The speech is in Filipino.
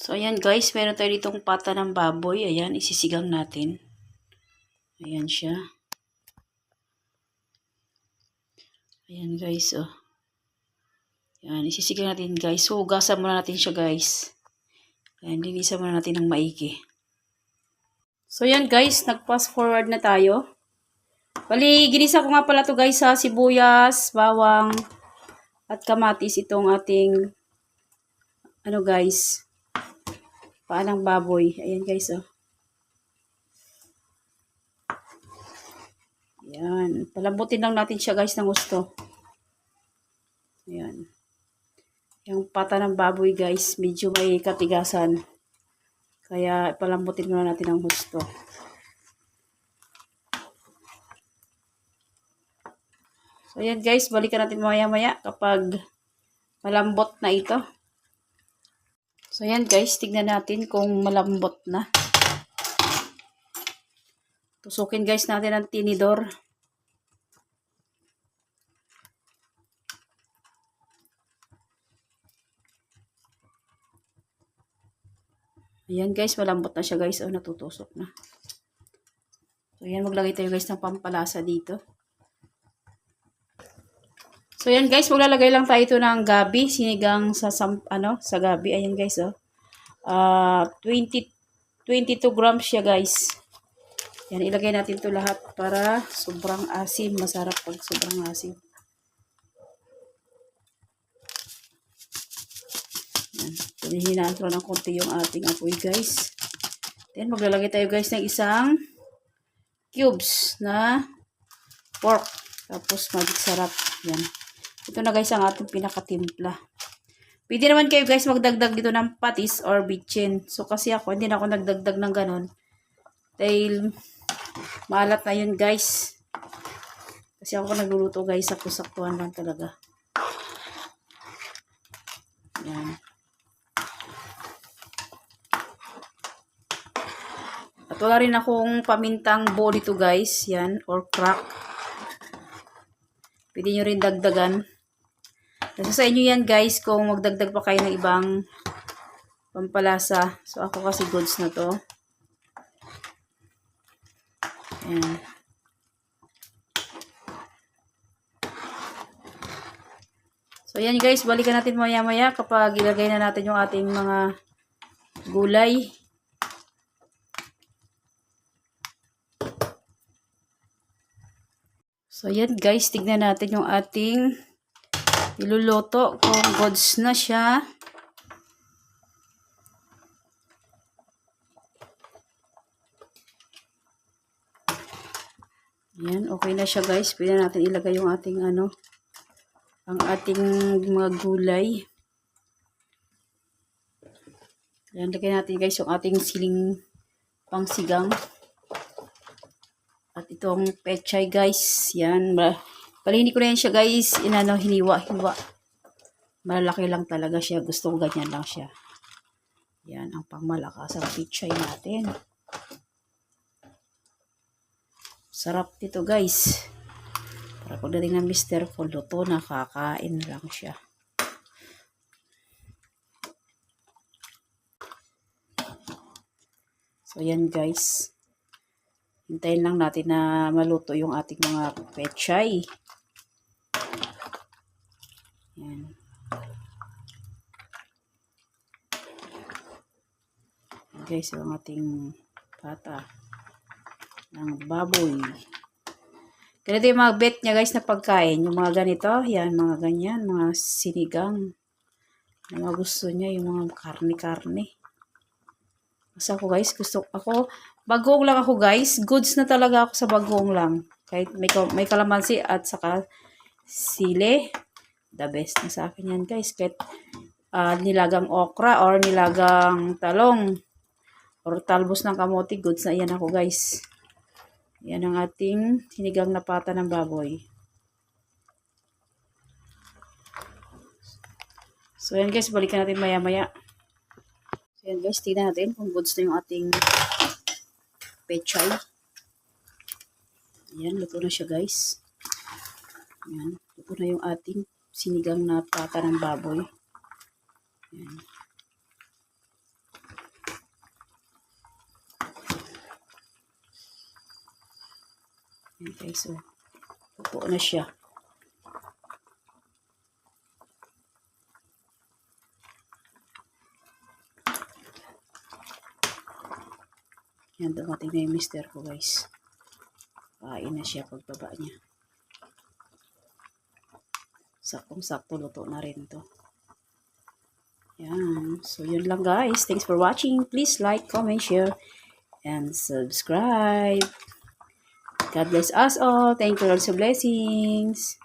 So, ayan guys, meron tayo ditong pata ng baboy. Ayan, isisigang natin. Ayan siya. Ayan guys, oh. Ayan, isisigang natin guys. So, hugasan muna natin siya guys. Ayan, linisan muna natin ng maigi. So, ayan guys, nag-fast forward na tayo. Bali, ginisa ko nga pala to guys sa sibuyas, bawang, at kamatis. Itong ating, ano guys, paanang baboy. Ayan guys, oh. Ayan. Palambutin lang natin siya guys ng gusto. Ayan. Yung pata ng baboy guys, medyo may katigasan. Kaya palambutin muna natin ng gusto. So ayan guys, balikan natin maya-maya kapag malambot na ito. So ayan guys, tignan natin kung malambot na. Tusukin guys natin ang tinidor. Ayan guys, malambot na siya guys. Oh, natutusok na. So ayan, maglagay tayo guys ng pampalasa dito. So ayan guys, maglalagay lang tayo ito ng gabi. Sinigang sa, sa gabi. Ayan guys, oh. 22 grams siya guys. Yan, ilagay natin ito lahat para sobrang asim. Masarap pag sobrang asim. Yan. Hinahinaan ko ng konti yung ating apoy guys. Then, maglalagay tayo guys ng isang cubes na pork. Tapos, magic sarap. Yan. Ito na guys ang ating pinakatimpla. Pwede naman kayo guys magdagdag dito ng patis or bitchin. So, kasi ako, hindi na ako nagdagdag ng ganun. Dahil, maalat na yun guys. Kasi ako nagluluto guys, sakto-saktuhan lang talaga. Yan. At wala rin akong pamintang buo dito guys. Yan, or crack. Pwede nyo rin dagdagan. Kasi sa inyo yan guys kung magdagdag pa kayo ng ibang pampalasa. So ako kasi goods na to. Ayan. So ayan guys, balikan natin maya-maya kapag ilagay na natin yung ating mga gulay. So ayan guys, tignan natin yung ating iluluto kung goods na siya. Ayan, okay na siya guys. Pwede natin ilagay yung ating ang ating mga gulay. Ayan, lagay natin guys yung ating siling pangsigang. At itong pechay guys. Yan. Palihini ko na yan siya guys. Hiniwa. Malalaki lang talaga siya. Gusto ko ganyan lang siya. Yan ang pangmalakas ang pechay natin. Sarap dito guys. Para pagdating ng Mr. Puluto, nakakain lang siya. So yan guys. Hintayin lang natin na maluto yung ating mga pechay. Yan. Yan guys, yung ating pata ng baboy. Ganito yung mga bet niya guys na pagkain. Yung mga ganito, yan, mga ganyan, mga sinigang. Yung mga gusto niya, yung mga karne-karne. Kasi ako guys, bagoong lang ako guys. Goods na talaga ako sa bagoong lang. Kahit may kalamansi at saka sili. The best na sa akin yan guys. Kahit nilagang okra or nilagang talong. Or talbos ng kamote, goods na yan ako guys. Yan ang ating sinigang na pata ng baboy. So yan guys, balikan natin maya-maya. So yan guys, tignan natin kung goods na yung ating pechay. Ayan, luto na siya guys. Ayan, luto na yung ating sinigang na pata ng baboy. Ayan. Yan guys, so, luto na siya. Yan, dumating na yung mister ko guys. Kain na siya pagbaba niya. Saktong-sakto luto na rin to. Yan. So, yun lang guys. Thanks for watching. Please like, comment, share, and subscribe. God bless us all. Thank you, Lord, for blessings.